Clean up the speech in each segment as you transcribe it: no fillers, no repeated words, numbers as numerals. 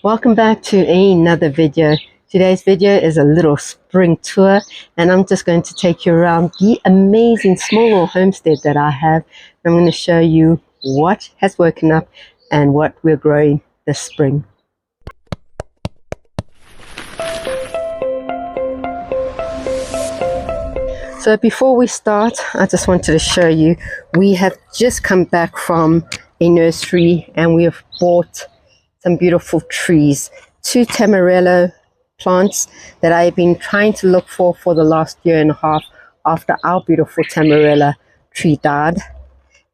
Welcome back to another video. Today's video is a little spring tour, and I'm just going to take you around the amazing small little homestead that I have. I'm going to show you what has woken up and what we're growing this spring. So before we start, I just wanted to show you, we have just come back from a nursery and we have bought some beautiful trees, 2 tamarillo plants that I've been trying to look for the last year and a half after our beautiful tamarillo tree died,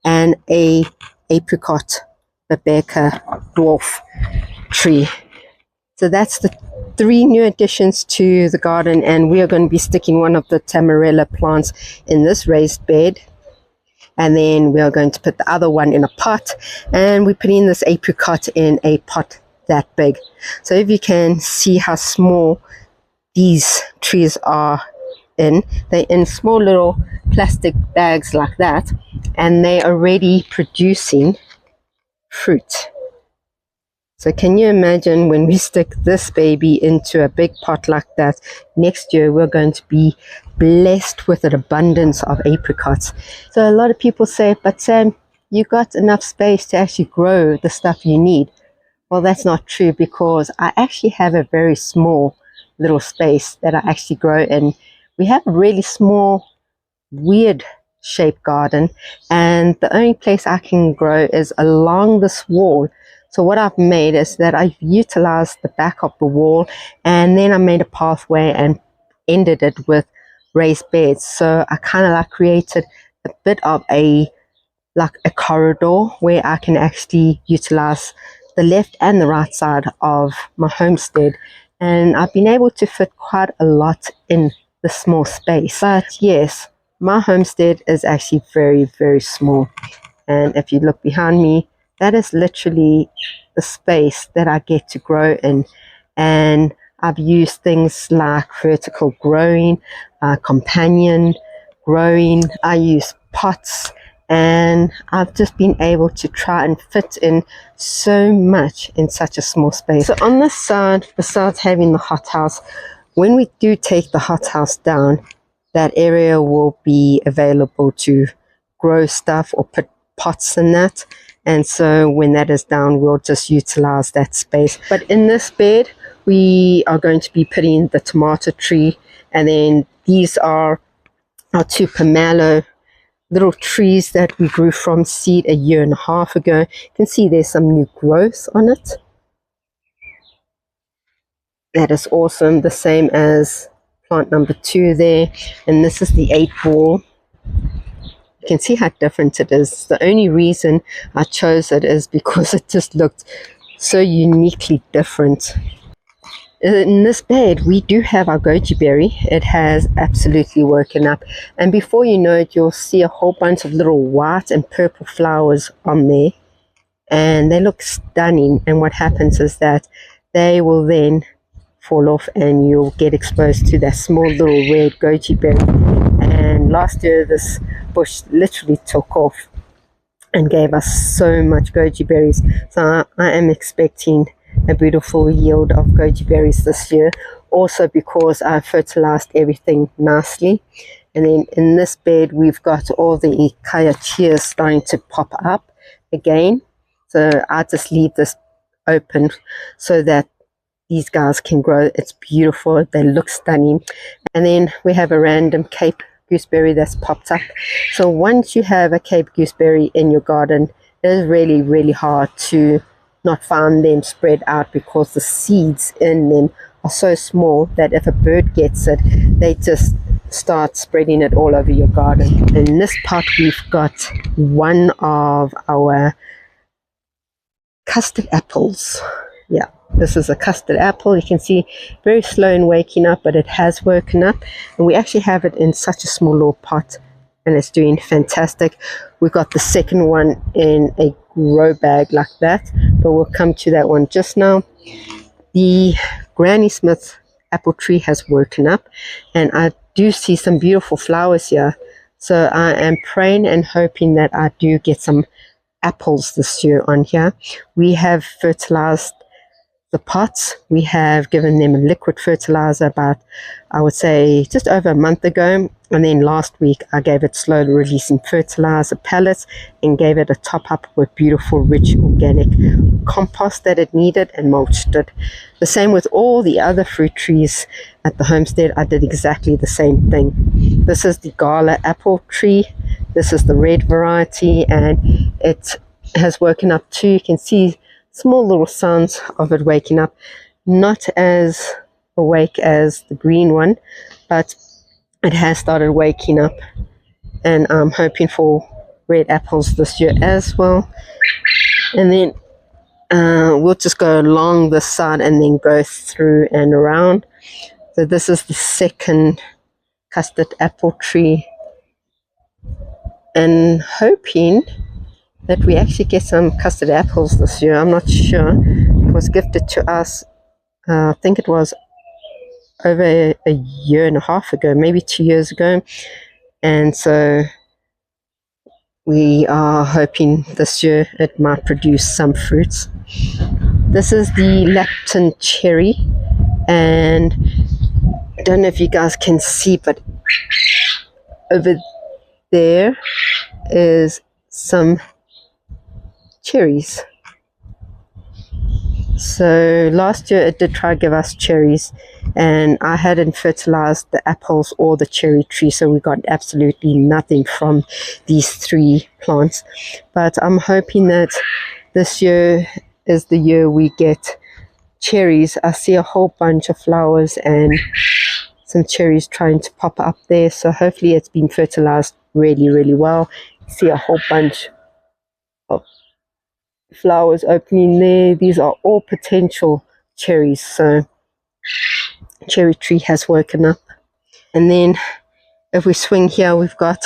and a apricot Rebecca dwarf tree. So that's the 3 new additions to the garden, and we are going to be sticking one of the tamarillo plants in this raised bed, and then we are going to put the other one in a pot, and we're putting this apricot in a pot that big. So if you can see how small these trees are they're in small little plastic bags like that, and they're already producing fruit. So can you imagine when we stick this baby into a big pot like that, next year we're going to be blessed with an abundance of apricots. So a lot of people say, but Sam, you got enough space to actually grow the stuff you need. Well, that's not true, because I actually have a very small little space that I actually grow in. We have a really small, weird shaped garden, and the only place I can grow is along this wall. So what I've made is that I've utilized the back of the wall, and then I made a pathway and ended it with raised beds. So I kind of like created a bit of a corridor where I can actually utilize the left and the right side of my homestead. And I've been able to fit quite a lot in the small space. But yes, my homestead is actually very, very small. And if you look behind me, that is literally the space that I get to grow in. And I've used things like vertical growing, companion growing. I use pots, and I've just been able to try and fit in so much in such a small space. So on this side, besides having the hothouse, when we do take the hothouse down, that area will be available to grow stuff or put pots in that. And so when that is down, we'll just utilize that space. But in this bed, we are going to be putting the tomato tree, and then these are our 2 pomelo little trees that we grew from seed a year and a half ago. You can see there's some new growth on it. That is awesome. The same as plant number 2 there. And this is the 8 ball. You can see how different it is. The only reason I chose it is because it just looked so uniquely different. In this bed, we do have our goji berry. It has absolutely woken up. And before you know it, you'll see a whole bunch of little white and purple flowers on there. And they look stunning. And what happens is that they will then fall off, and you'll get exposed to that small little red goji berry. And last year, this bush literally took off and gave us so much goji berries. So I am expecting a beautiful yield of goji berries this year, also because I fertilized everything nicely. And then in this bed, we've got all the kaya cheers starting to pop up again. So I just leave this open so that these guys can grow. It's beautiful. They look stunning. And then we have a random Cape gooseberry that's popped up. So once you have a Cape gooseberry in your garden, it is really, really hard to not find them spread out, because the seeds in them are so small that if a bird gets it, they just start spreading it all over your garden. In this pot, we've got one of our custard apples. Yeah, this is a custard apple. You can see very slow in waking up, but it has woken up, and we actually have it in such a small little pot, and it's doing fantastic. We've got the second one in a grow bag like that, but we'll come to that one just now. The Granny Smith apple tree has woken up, and I do see some beautiful flowers here. So I am praying and hoping that I do get some apples this year on here. We have fertilized the pots. We have given them a liquid fertilizer about, I would say, just over a month ago. And then last week I gave it slowly releasing fertilizer pellets and gave it a top up with beautiful rich organic compost that it needed and mulched it. The same with all the other fruit trees at the homestead. I did exactly the same thing. This is the gala apple tree. This is the red variety, and it has woken up too. You can see small little signs of it waking up, not as awake as the green one, but it has started waking up, and I'm hoping for red apples this year as well. And then we'll just go along this side and then go through and around. So this is the second custard apple tree, and hoping that we actually get some custard apples this year. I'm not sure. It was gifted to us, I think it was over a year and a half ago, maybe 2 years ago. And so we are hoping this year it might produce some fruits. This is the Lapton cherry, and I don't know if you guys can see, but over there is some cherries. So last year it did try to give us cherries, and I hadn't fertilized the apples or the cherry tree, so we got absolutely nothing from these three plants. But I'm hoping that this year is the year we get cherries. I see a whole bunch of flowers and some cherries trying to pop up there, so hopefully it's been fertilized really well. See a whole bunch of flowers opening there. These are all potential cherries, so cherry tree has woken up. And then if we swing here, we've got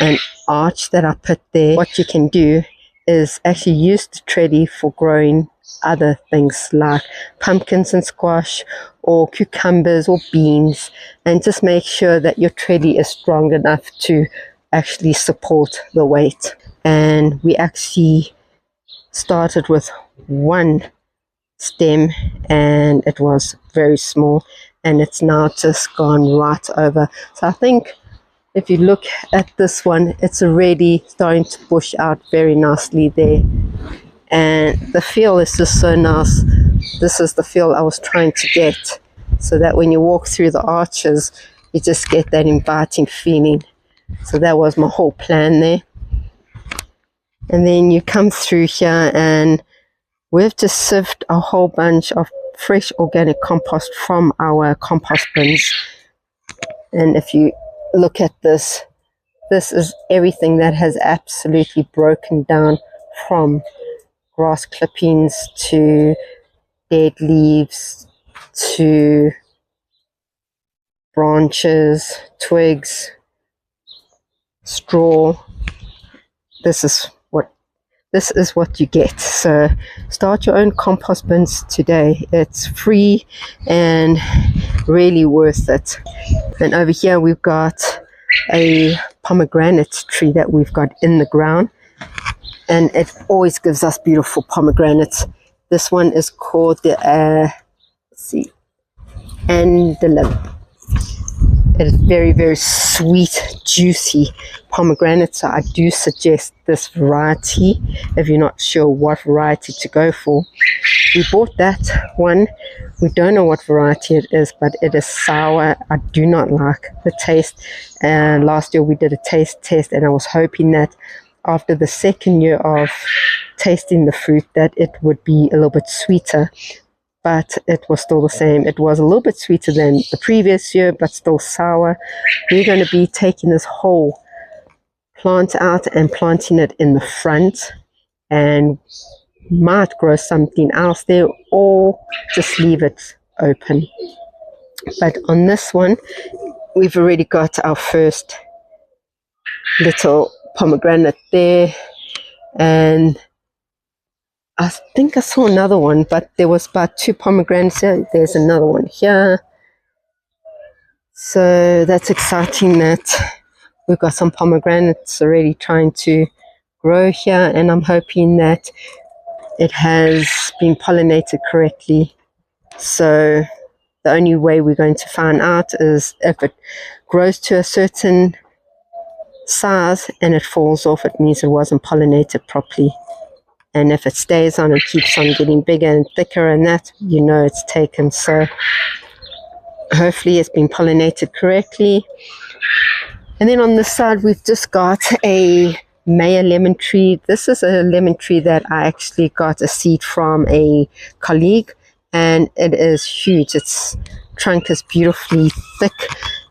an arch that I put there. What you can do is actually use the treadie for growing other things like pumpkins and squash or cucumbers or beans, and just make sure that your treadie is strong enough to actually support the weight. And we actually started with one stem, and it was very small, and it's now just gone right over. So I think if you look at this one, it's already starting to bush out very nicely there, and the feel is just so nice. This is the feel I was trying to get, so that when you walk through the arches you just get that inviting feeling. So that was my whole plan there. And then you come through here, and we've just sieved a whole bunch of fresh organic compost from our compost bins. And if you look at this, this is everything that has absolutely broken down, from grass clippings to dead leaves to branches, twigs, straw. This is what you get. So start your own compost bins today. It's free and really worth it. And over here we've got a pomegranate tree that we've got in the ground, and it always gives us beautiful pomegranates. This one is called the let's see, Andelum. It is very sweet, juicy pomegranate, so I do suggest this variety if you're not sure what variety to go for. We bought that one. We don't know what variety it is, but it is sour. I do not like the taste, and last year we did a taste test, and I was hoping that after the second year of tasting the fruit that it would be a little bit sweeter, but it was still the same. It was a little bit sweeter than the previous year, but still sour. We're going to be taking this whole plant out and planting it in the front, and might grow something else there or just leave it open. But on this one, we've already got our first little pomegranate there, and I think I saw another one, but there was about 2 pomegranates here. There's another one here. So that's exciting that we've got some pomegranates already trying to grow here, and I'm hoping that it has been pollinated correctly. So the only way we're going to find out is if it grows to a certain size and it falls off, it means it wasn't pollinated properly. And if it stays on and keeps on getting bigger and thicker and that, you know it's taken. So hopefully it's been pollinated correctly. And then on this side, we've just got a Maya lemon tree. This is a lemon tree that I actually got a seed from a colleague, and it is huge. Its trunk is beautifully thick,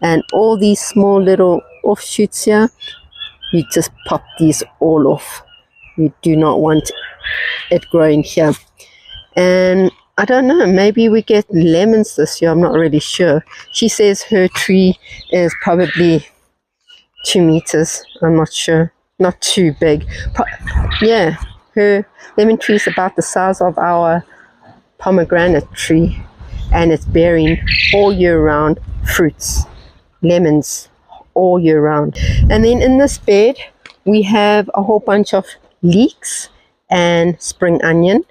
and all these small little offshoots here, you just pop these all off. You do not want it growing here. And I don't know, maybe we get lemons this year. I'm not really sure. She says her tree is probably 2 meters. I'm not sure. Not too big. Yeah, her lemon tree is about the size of our pomegranate tree, and it's bearing all year round fruits, lemons all year round. And then in this bed we have a whole bunch of leeks and spring onion.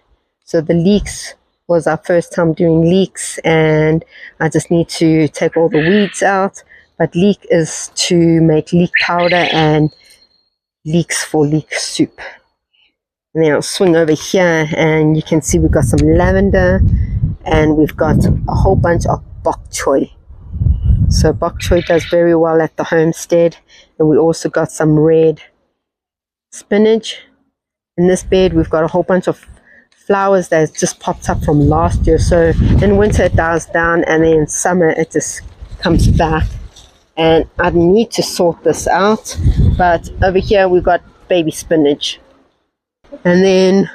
So the leeks was our first time doing leeks, and I just need to take all the weeds out. But leek is to make leek powder and leeks for leek soup. And then I'll swing over here and you can see we've got some lavender, and we've got a whole bunch of bok choy. So bok choy does very well at the homestead. And we also got some red spinach. In this bed we've got a whole bunch of flowers that just popped up from last year. So in winter it dies down, and then in summer it just comes back. And I need to sort this out. But over here we've got baby spinach. And then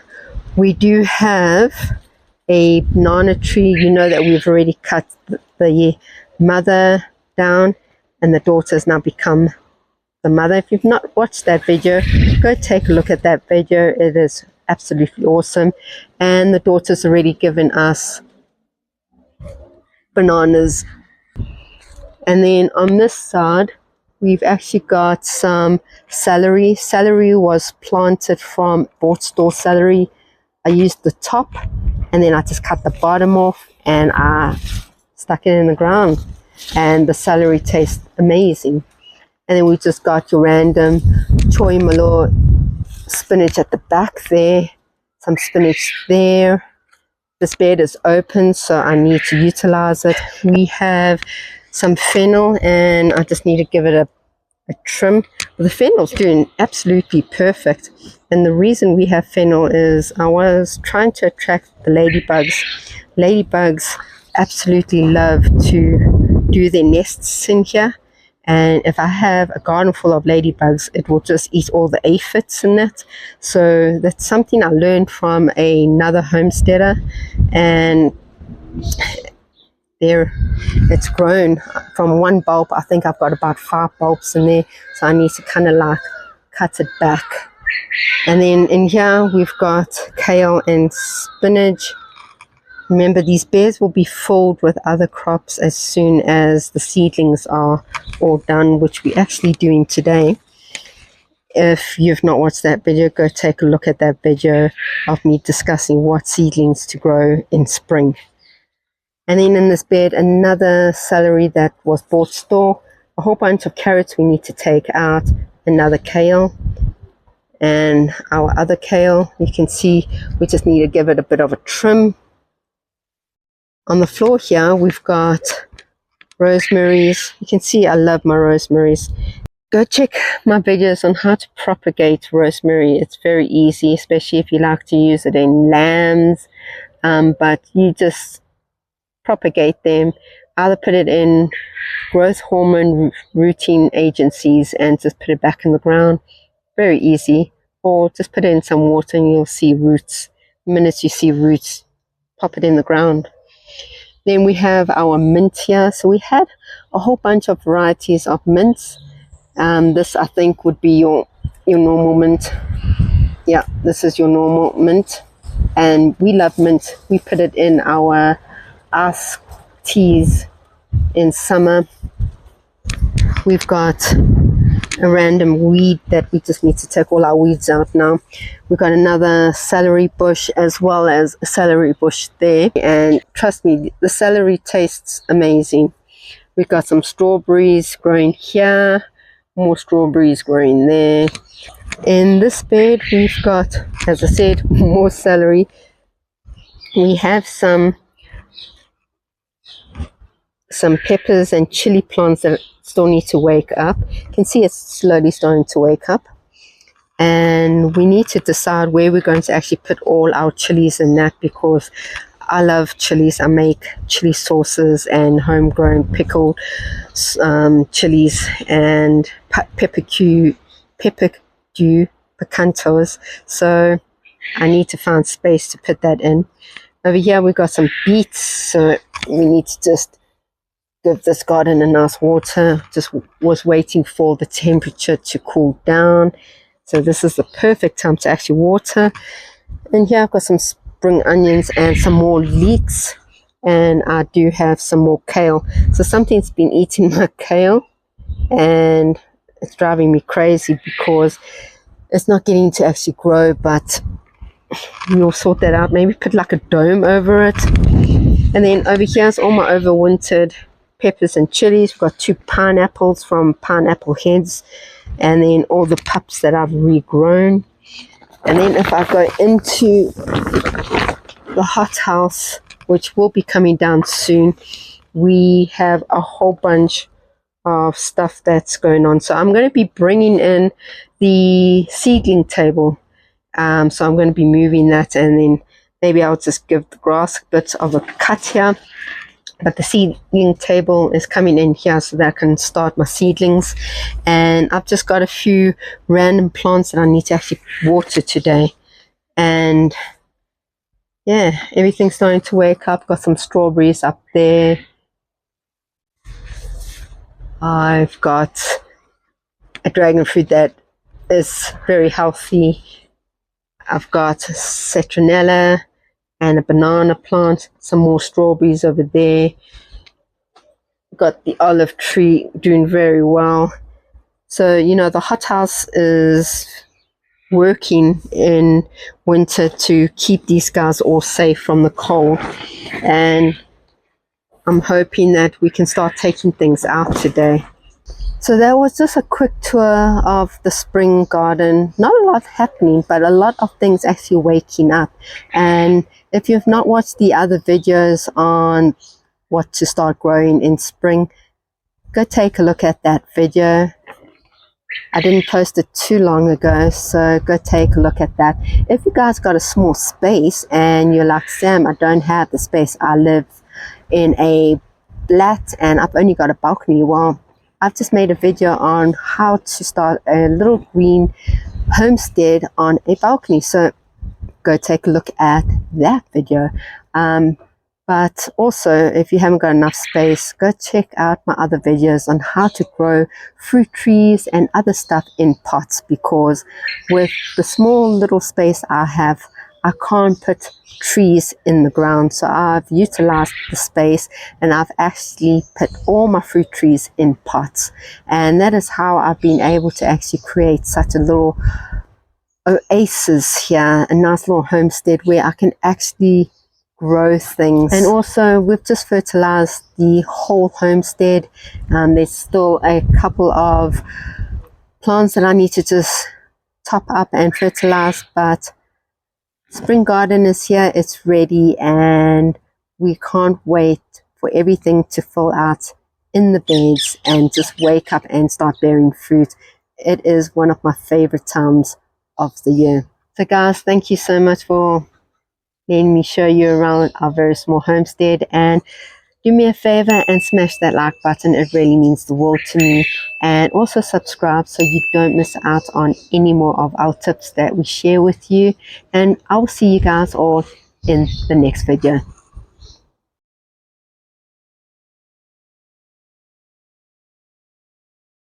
we do have a banana tree. You know that we've already cut the mother down, and the daughter has now become the mother. If you've not watched that video, go take a look at that video. It is absolutely awesome. And the daughter's already given us bananas. And then on this side we've actually got some celery. Celery was planted from bought store celery. I used the top, and then I just cut the bottom off and I stuck it in the ground, and the celery tastes amazing. And then we just got your random choy malo spinach at the back there, some spinach there. This bed is open, so I need to utilize it. We have some fennel, and I just need to give it a trim. The fennel's doing absolutely perfect, and the reason we have fennel is I was trying to attract the ladybugs. Ladybugs absolutely love to do their nests in here, and if I have a garden full of ladybugs, it will just eat all the aphids in that. So that's something I learned from another homesteader, and there it's grown from one bulb. I think I've got about 5 bulbs in there, so I need to kind of like cut it back. And then in here we've got kale and spinach. Remember, these beds will be filled with other crops as soon as the seedlings are all done, which we're actually doing today. If you've not watched that video, go take a look at that video of me discussing what seedlings to grow in spring. And then in this bed, another celery that was bought store, a whole bunch of carrots we need to take out, another kale, and our other kale. You can see we just need to give it a bit of a trim. On the floor here, we've got rosemaries. You can see I love my rosemaries. Go check my videos on how to propagate rosemary. It's very easy, especially if you like to use it in lambs. But you just propagate them, either put it in growth hormone rooting agencies and just put it back in the ground. Very easy. Or just put it in some water and you'll see roots. The minute you see roots, pop it in the ground. Then we have our mint here. So we had a whole bunch of varieties of mints. This I think would be your normal mint. Yeah, this is your normal mint. And we love mint. We put it in our iced teas in summer. We've got a random weed that we just need to take all our weeds out now. We've got another celery bush as well as a celery bush there, and trust me, the celery tastes amazing. We've got some strawberries growing here, more strawberries growing there. In this bed we've got, as I said, more celery. We have some peppers and chili plants that still need to wake up. You can see it's slowly starting to wake up, and we need to decide where we're going to actually put all our chilies in that, because I love chilies. I make chili sauces and homegrown pickled chilies and pepperdew picantos, so I need to find space to put that in. Over here we've got some beets, so we need to just give this garden a nice water. Just was waiting for the temperature to cool down, so this is the perfect time to actually water. And here I've got some spring onions and some more leeks, and I do have some more kale. So something's been eating my kale and it's driving me crazy because it's not getting to actually grow, but we'll sort that out. Maybe put like a dome over it. And then over here's all my overwintered peppers and chilies. We've got 2 pineapples from Pineapple Heads, and then all the pups that I've regrown. And then if I go into the hothouse, which will be coming down soon, we have a whole bunch of stuff that's going on. So I'm going to be bringing in the seedling table. So I'm going to be moving that, and then maybe I'll just give the grass a bit of a cut here. But the seedling table is coming in here so that I can start my seedlings. And I've just got a few random plants that I need to actually water today. And yeah, everything's starting to wake up. Got some strawberries up there. I've got a dragon fruit that is very healthy. I've got citronella and a banana plant, some more strawberries over there. Got the olive tree doing very well. So, you know, the hothouse is working in winter to keep these guys all safe from the cold. And I'm hoping that we can start taking things out today. So that was just a quick tour of the spring garden. Not a lot happening, but a lot of things actually waking up. And if you've not watched the other videos on what to start growing in spring, go take a look at that video. I didn't post it too long ago, so go take a look at that. If you guys got a small space and you're like, Sam, I don't have the space. I live in a flat and I've only got a balcony. Well, I've just made a video on how to start a little green homestead on a balcony, so go take a look at that video. But also, if you haven't got enough space, go check out my other videos on how to grow fruit trees and other stuff in pots, because with the small little space I have, I can't put trees in the ground. So I've utilized the space and I've actually put all my fruit trees in pots, and that is how I've been able to actually create such a little oasis here, a nice little homestead where I can actually grow things. And also we've just fertilized the whole homestead. There's still a couple of plants that I need to just top up and fertilize, but spring garden is here, it's ready, and we can't wait for everything to fill out in the beds and just wake up and start bearing fruit. It is one of my favorite times of the year. So guys, thank you so much for letting me show you around our very small homestead, and do me a favor and smash that like button. It really means the world to me. And also subscribe so you don't miss out on any more of our tips that we share with you. And I'll see you guys all in the next video.